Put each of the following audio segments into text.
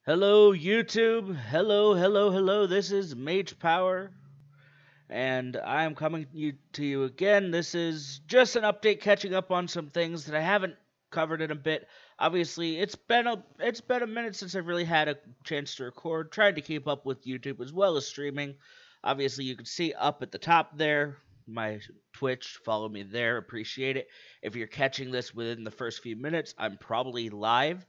Hello, YouTube. Hello, hello, hello. This is Mage Power, and I am coming to you again. This is just an update, catching up on some things that I haven't covered in a bit. Obviously, it's been a minute since I've really had a chance to record. Tried to keep up with YouTube as well as streaming. Obviously, you can see up at the top there my Twitch. Follow me there. Appreciate it. If you're catching this within the first few minutes, I'm probably live.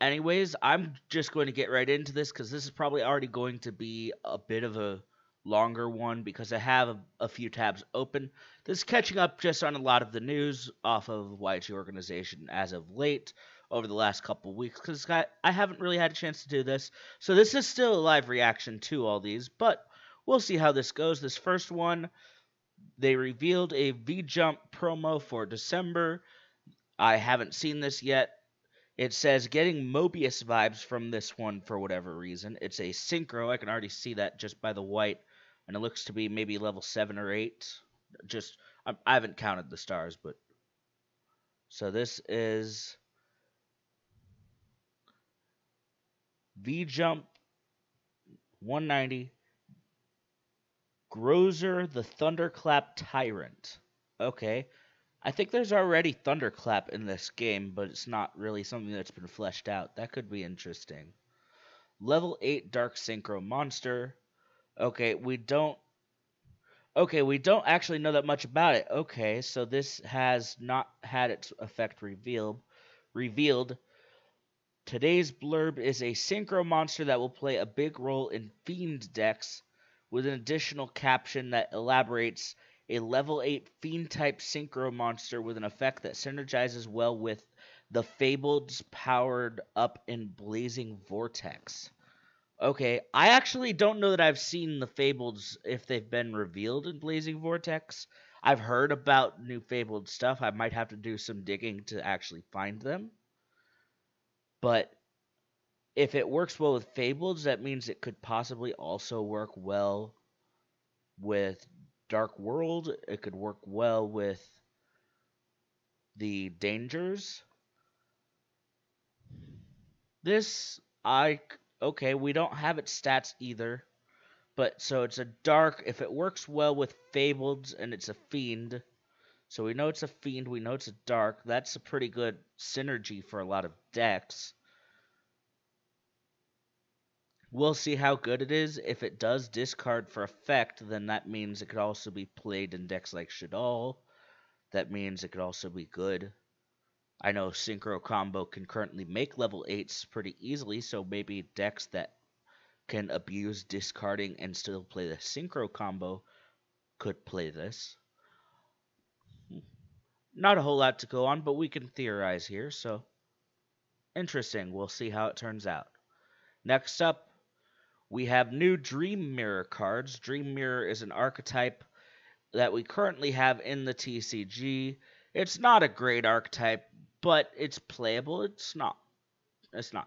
Anyways, I'm just going to get right into this because this is probably already going to be a bit of a longer one because I have a few tabs open. This is catching up just on a lot of the news off of YG Organization as of late over the last couple of weeks because I haven't really had a chance to do this. So this is still a live reaction to all these, but we'll see how this goes. This first one, they revealed a V-Jump promo for December. I haven't seen this yet. It says getting Mobius vibes from this one for whatever reason. It's a synchro. I can already see that just by the white. And it looks to be maybe level 7 or 8. I haven't counted the stars, but. So this is V-Jump 190. Grozer the Thunderclap Tyrant. Okay. I think there's already Thunderclap in this game, but it's not really something that's been fleshed out. That could be interesting. Level 8 Dark Synchro Monster. Okay, we don't actually know that much about it. Okay, so this has not had its effect revealed. Today's blurb is a synchro monster that will play a big role in Fiend decks with an additional caption that elaborates a level 8 Fiend type synchro monster with an effect that synergizes well with the Fableds powered up in Blazing Vortex. Okay, I actually don't know that I've seen the Fableds if they've been revealed in Blazing Vortex. I've heard about new Fabled stuff. I might have to do some digging to actually find them. But if it works well with Fableds, that means it could possibly also work well with Dark World. It could work well with the Dangers. Okay, we don't have its stats either. But so it's a dark. If it works well with Fableds and it's a fiend, so we know it's a fiend, we know it's a dark. That's a pretty good synergy for a lot of decks. We'll see how good it is. If it does discard for effect, then that means it could also be played in decks like Shaddoll. That means it could also be good. I know Synchro Combo can currently make level 8s pretty easily, so maybe decks that can abuse discarding and still play the Synchro Combo could play this. Not a whole lot to go on, but we can theorize here, so interesting. We'll see how it turns out. Next up, we have new Dream Mirror cards. Dream Mirror is an archetype that we currently have in the TCG. It's not a great archetype, but it's playable. It's not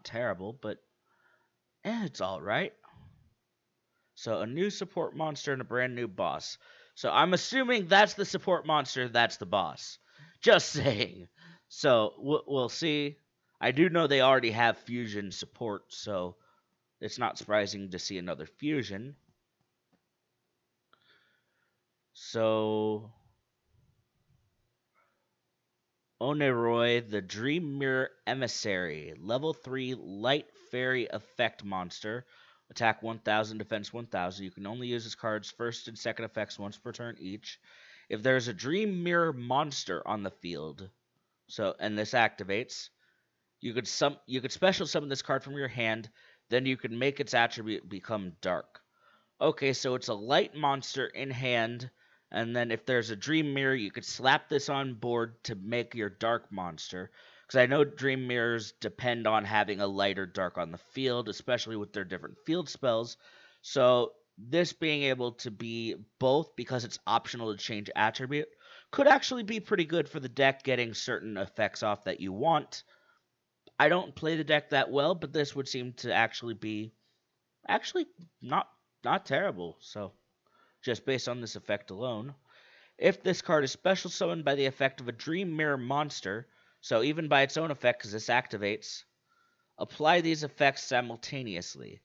terrible, but it's all right. So a new support monster and a brand new boss. So I'm assuming that's the support monster, that's the boss. Just saying. So we'll see. I do know they already have fusion support, so it's not surprising to see another fusion. So Oneroi, the Dream Mirror Emissary, level 3 light fairy effect monster. Attack 1000, defense 1000. You can only use his card's first and second effects once per turn each. If there's a Dream Mirror monster on the field, and this activates, you could special summon this card from your hand, then you can make its attribute become dark. Okay, so it's a light monster in hand, and then if there's a Dream Mirror, you could slap this on board to make your dark monster. Because I know Dream Mirrors depend on having a light or dark on the field, especially with their different field spells. So this being able to be both, because it's optional to change attribute, could actually be pretty good for the deck getting certain effects off that you want. I don't play the deck that well, but this would seem to actually be not terrible. So just based on this effect alone. If this card is special summoned by the effect of a Dream Mirror monster, so even by its own effect, because this activates, Apply these effects simultaneously.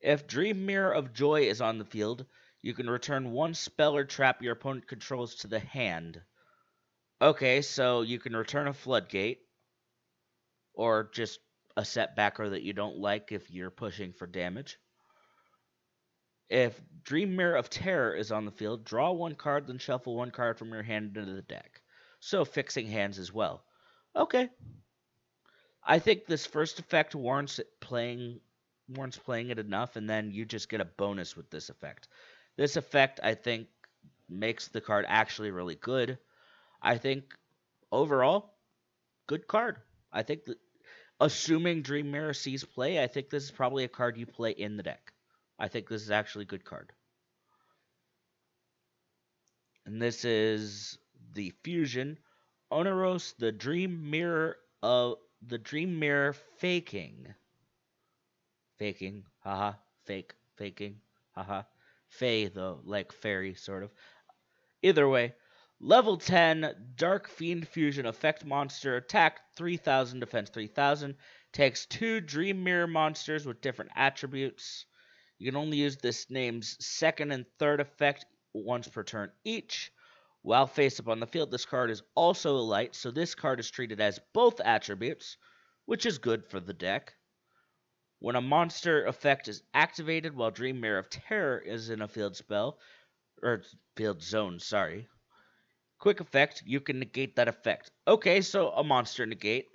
If Dream Mirror of Joy is on the field, you can return one spell or trap your opponent controls to the hand. Okay, so you can return a Floodgate, or just a setbacker that you don't like if you're pushing for damage. If Dream Mirror of Terror is on the field, draw one card, then shuffle one card from your hand into the deck. So fixing hands as well. Okay. I think this first effect warrants playing it enough, and then you just get a bonus with this effect. This effect, I think, makes the card actually really good. I think overall, good card. I think that assuming Dream Mirror sees play, I think this is probably a card you play in the deck. I think this is actually a good card. And this is the fusion Oneros, the Dream Mirror faking. Faking, haha, faking, haha. Fey though, like fairy sort of. Either way, level 10 Dark Fiend Fusion effect monster, attack 3000, defense 3000, takes 2 Dream Mirror monsters with different attributes. You can only use this name's second and third effect once per turn each. While face up on the field, this card is also a light, so this card is treated as both attributes, which is good for the deck. When a monster effect is activated while Dream Mirror of Terror is in a field spell, or field zone, sorry. Quick effect, you can negate that effect. Okay, so a monster negate.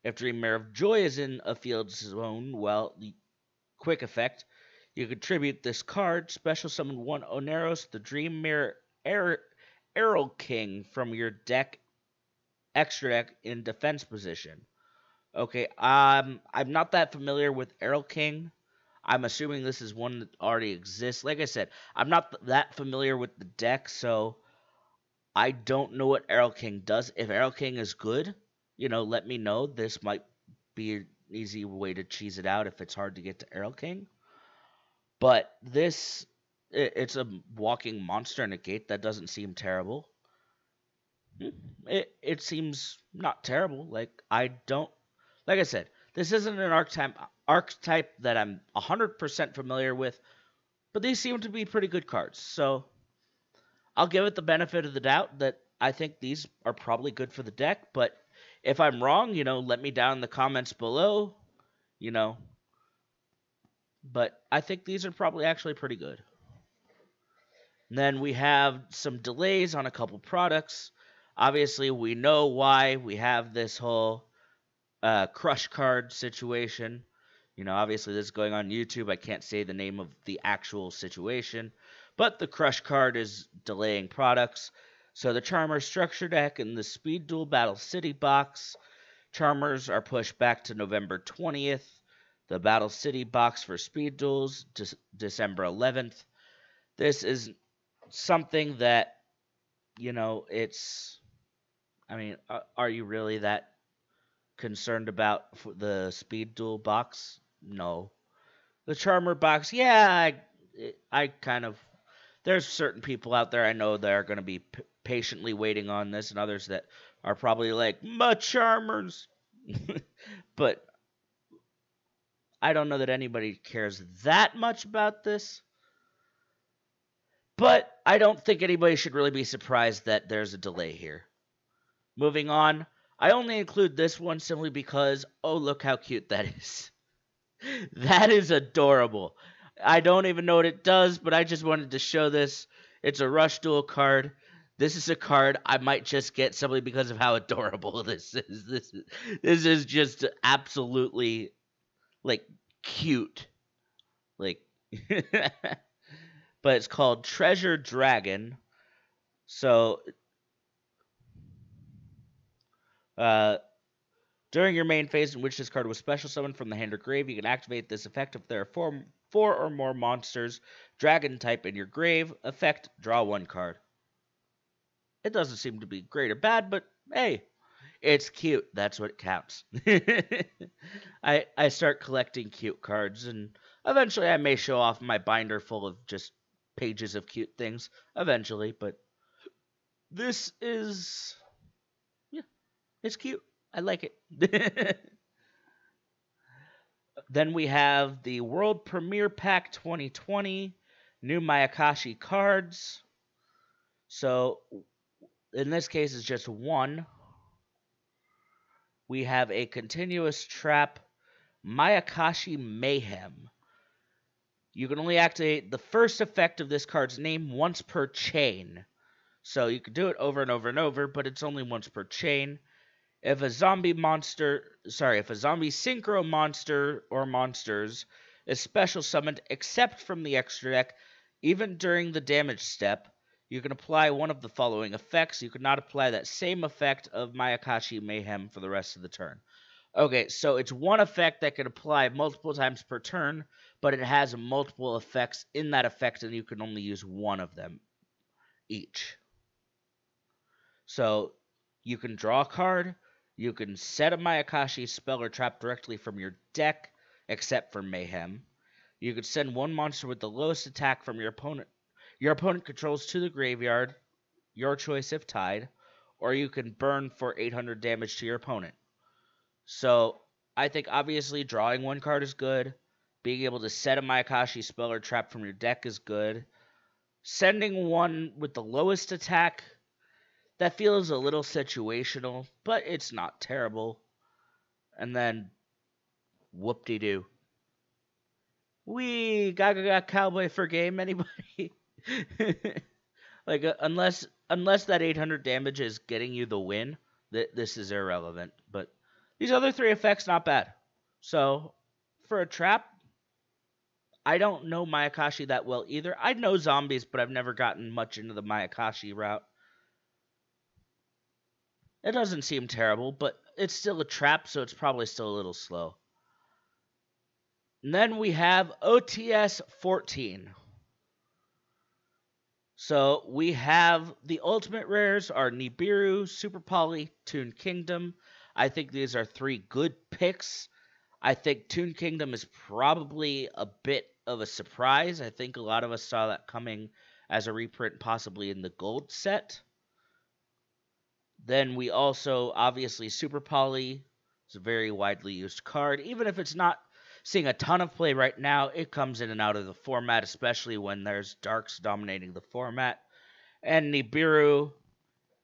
If Dream Mirror of Joy is in a field zone, well, the quick effect, you contribute this card, special summon one Oneros, the Dream Mirror Errol King from your deck, extra deck in defense position. Okay, I'm not that familiar with Errol King. I'm assuming this is one that already exists. Like I said, I'm not that familiar with the deck, so I don't know what Errol King does. If Errol King is good, let me know. This might be an easy way to cheese it out if it's hard to get to Errol King. But it's a walking monster negate. That doesn't seem terrible. It seems not terrible. Like I said, this isn't an archetype that I'm 100% familiar with, but these seem to be pretty good cards. So I'll give it the benefit of the doubt that I think these are probably good for the deck. But if I'm wrong, let me down in the comments below. But I think these are probably actually pretty good. And then we have some delays on a couple products. Obviously, we know why we have this whole crush card situation. Obviously this is going on YouTube. I can't say the name of the actual situation, but the crush card is delaying products. So the Charmer Structure Deck and the Speed Duel Battle City box, Charmers are pushed back to November 20th. The Battle City box for Speed Duels, December 11th. This is something that, are you really that concerned about the Speed Duel box? No. The Charmer box, yeah, I kind of. There's certain people out there I know that are going to be patiently waiting on this, and others that are probably like, my Charmers. But I don't know that anybody cares that much about this. But I don't think anybody should really be surprised that there's a delay here. Moving on, I only include this one simply because, oh, look how cute that is. That is adorable. I don't even know what it does, but I just wanted to show this. It's a Rush Duel card. This is a card I might just get simply because of how adorable this is. This is just absolutely, cute. But it's called Treasure Dragon. So, during your main phase in which this card was special summoned from the hand or grave, you can activate this effect if there are four or more monsters, dragon type in your grave. Effect, draw one card. It doesn't seem to be great or bad, but hey, it's cute. That's what counts. I start collecting cute cards, and eventually I may show off my binder full of just pages of cute things. Eventually, but this is, yeah, it's cute. I like it. Then we have the World Premiere Pack 2020, new Mayakashi cards. So in this case, it's just one. We have a continuous trap, Mayakashi Mayhem. You can only activate the first effect of this card's name once per chain. So you can do it over and over and over, but it's only once per chain. If a zombie synchro monster or monsters is special summoned except from the extra deck, even during the damage step, you can apply one of the following effects. You cannot apply that same effect of Mayakashi Mayhem for the rest of the turn. Okay, so it's one effect that can apply multiple times per turn, but it has multiple effects in that effect, and you can only use one of them each. So you can draw a card, you can set a Mayakashi spell or trap directly from your deck, except for Mayhem. You can send one monster with the lowest attack from your opponent controls to the graveyard, your choice if tied, or you can burn for 800 damage to your opponent. So I think obviously drawing one card is good. Being able to set a Mayakashi spell or trap from your deck is good. Sending one with the lowest attack, that feels a little situational, but it's not terrible. And then, whoop-de-doo. Wee, Gaga Cowboy for game, anybody? Like, unless that 800 damage is getting you the win, this is irrelevant. But these other three effects, not bad. So, for a trap, I don't know Mayakashi that well either. I know zombies, but I've never gotten much into the Mayakashi route. It doesn't seem terrible, but it's still a trap, so it's probably still a little slow. And then we have OTS 14. So we have the ultimate rares are Nibiru, Super Poly, Toon Kingdom. I think these are three good picks. I think Toon Kingdom is probably a bit of a surprise. I think a lot of us saw that coming as a reprint possibly in the gold set. Then we also, obviously, Super Poly is a very widely used card. Even if it's not seeing a ton of play right now, it comes in and out of the format, especially when there's Darks dominating the format. And Nibiru,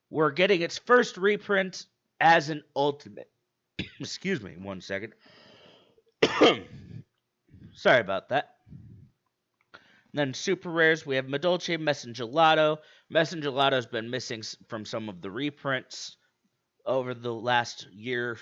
we're getting its first reprint as an ultimate. Excuse me, 1 second. Sorry about that. Then super rares, we have Madolche, Messengelato. Messengelato's been missing from some of the reprints over the last year,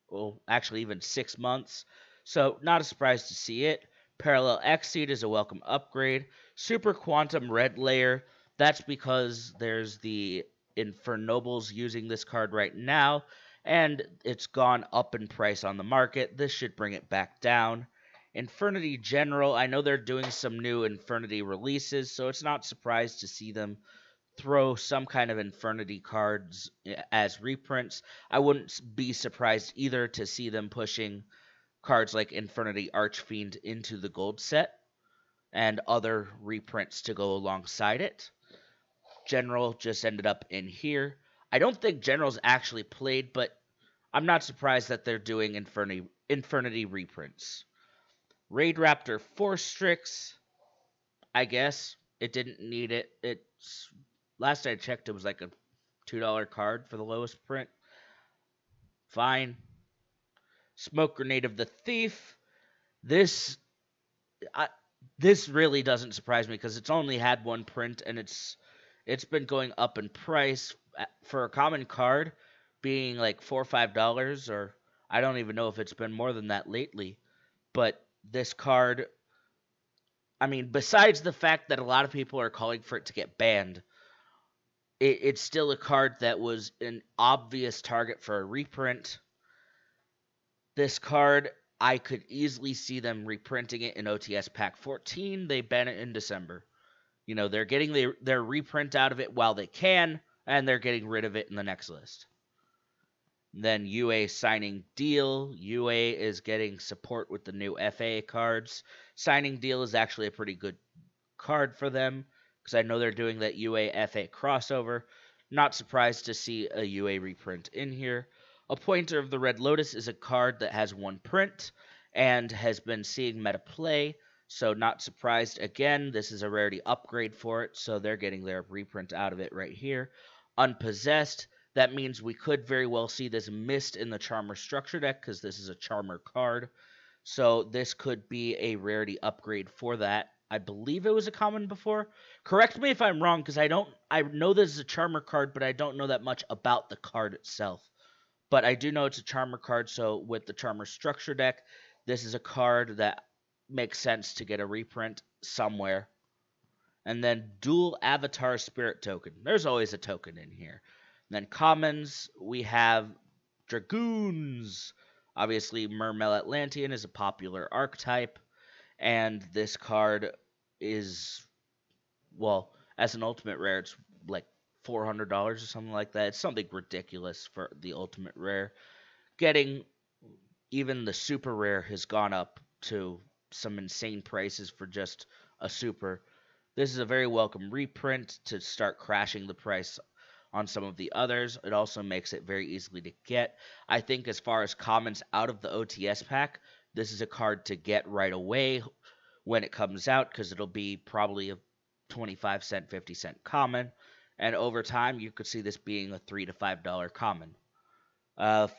well, actually even 6 months. So not a surprise to see it. Parallel Exceed is a welcome upgrade. Super Quantum Red Layer, that's because there's the Infernobles using this card right now, and it's gone up in price on the market. This should bring it back down. Infernity General, I know they're doing some new Infernity releases, so it's not surprised to see them throw some kind of Infernity cards as reprints. I wouldn't be surprised either to see them pushing cards like Infernity Archfiend into the gold set and other reprints to go alongside it. General just ended up in here. I don't think General's actually played, but I'm not surprised that they're doing Infernity reprints. Raid Raptor Force Strix, I guess. It didn't need it. Last I checked, it was like a $2 card for the lowest print. Fine. Smoke Grenade of the Thief. This really doesn't surprise me because it's only had one print and it's been going up in price for a common card, being like $4 or $5, or I don't even know if it's been more than that lately. But this card, I mean, besides the fact that a lot of people are calling for it to get banned, it's still a card that was an obvious target for a reprint. This card, I could easily see them reprinting it in OTS Pack 14. They ban it in December. You know, they're getting their reprint out of it while they can, and they're getting rid of it in the next list. Then UA Signing Deal. UA is getting support with the new FA cards. Signing Deal is actually a pretty good card for them because I know they're doing that UA FA crossover. Not surprised to see a UA reprint in here. Appointer of the Red Lotus is a card that has one print, and has been seeing meta play. So not surprised. Again, this is a rarity upgrade for it, so they're getting their reprint out of it right here. Unpossessed. That means we could very well see this missed in the Charmer structure deck because this is a Charmer card. So this could be a rarity upgrade for that. I believe it was a common before. Correct me if I'm wrong, because I know this is a Charmer card, but I don't know that much about the card itself. But I do know it's a Charmer card, so with the Charmer structure deck, this is a card that makes sense to get a reprint somewhere. And then dual avatar spirit token. There's always a token in here. And then commons, we have Dragoons. Obviously, Mermail Atlantean is a popular archetype. And this card is, well, as an ultimate rare, it's like $400 or something like that. It's something ridiculous for the ultimate rare. Getting even the super rare has gone up to some insane prices for just a super. This is a very welcome reprint to start crashing the price on some of the others. It also makes it very easily to get. I think as far as commons out of the OTS pack, this is a card to get right away when it comes out because it'll be probably a 25-cent, 50-cent common. And over time, you could see this being a $3 to $5 common.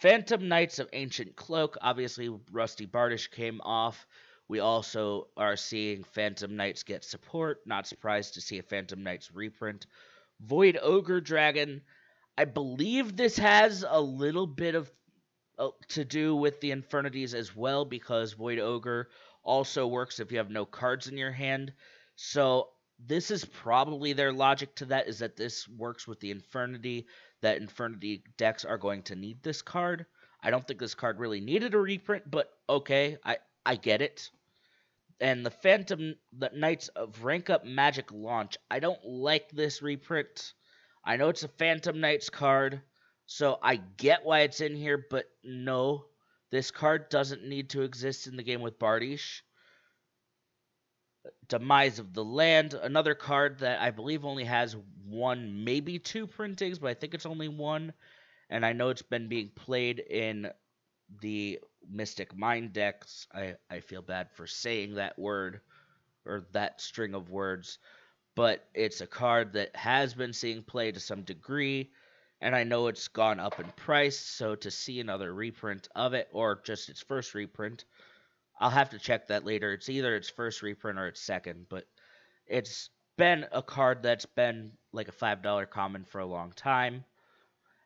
Phantom Knights of Ancient Cloak. Obviously, Rusty Bardish came off. We also are seeing Phantom Knights get support. Not surprised to see a Phantom Knights reprint. Void Ogre Dragon. I believe this has a little bit of to do with the Infernities as well, because Void Ogre also works if you have no cards in your hand. So this is probably their logic to that, is that this works with the Infernity, that Infernity decks are going to need this card. I don't think this card really needed a reprint, but okay, I get it. And the Knights of Rank Up Magic Launch. I don't like this reprint. I know it's a Phantom Knights card, so I get why it's in here, but no, this card doesn't need to exist in the game with Bardish. Demise of the Land, another card that I believe only has one, maybe two printings, but I think it's only one. And I know it's been being played in the Mystic Mind decks. I feel bad for saying that word, or that string of words, but it's a card that has been seeing play to some degree, and I know it's gone up in price, so to see another reprint of it, or just its first reprint, I'll have to check that later. It's either its first reprint or its second, but it's been a card that's been like a $5 common for a long time,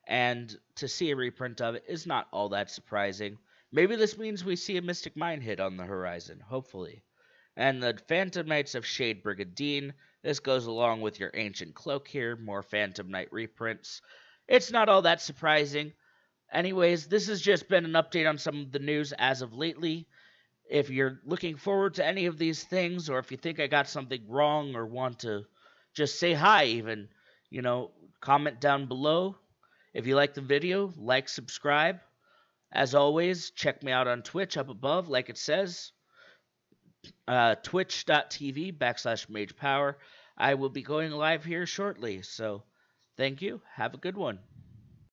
and to see a reprint of it is not all that surprising. Maybe this means we see a Mystic Mind hit on the horizon, hopefully. And the Phantom Knights of Shade Brigadine. This goes along with your Ancient Cloak here, more Phantom Knight reprints. It's not all that surprising. Anyways, this has just been an update on some of the news as of lately. If you're looking forward to any of these things, or if you think I got something wrong or want to just say hi even, comment down below. If you like the video, like, subscribe. As always, check me out on Twitch up above, like it says. Twitch.tv/MagePower. I will be going live here shortly, so thank you. Have a good one.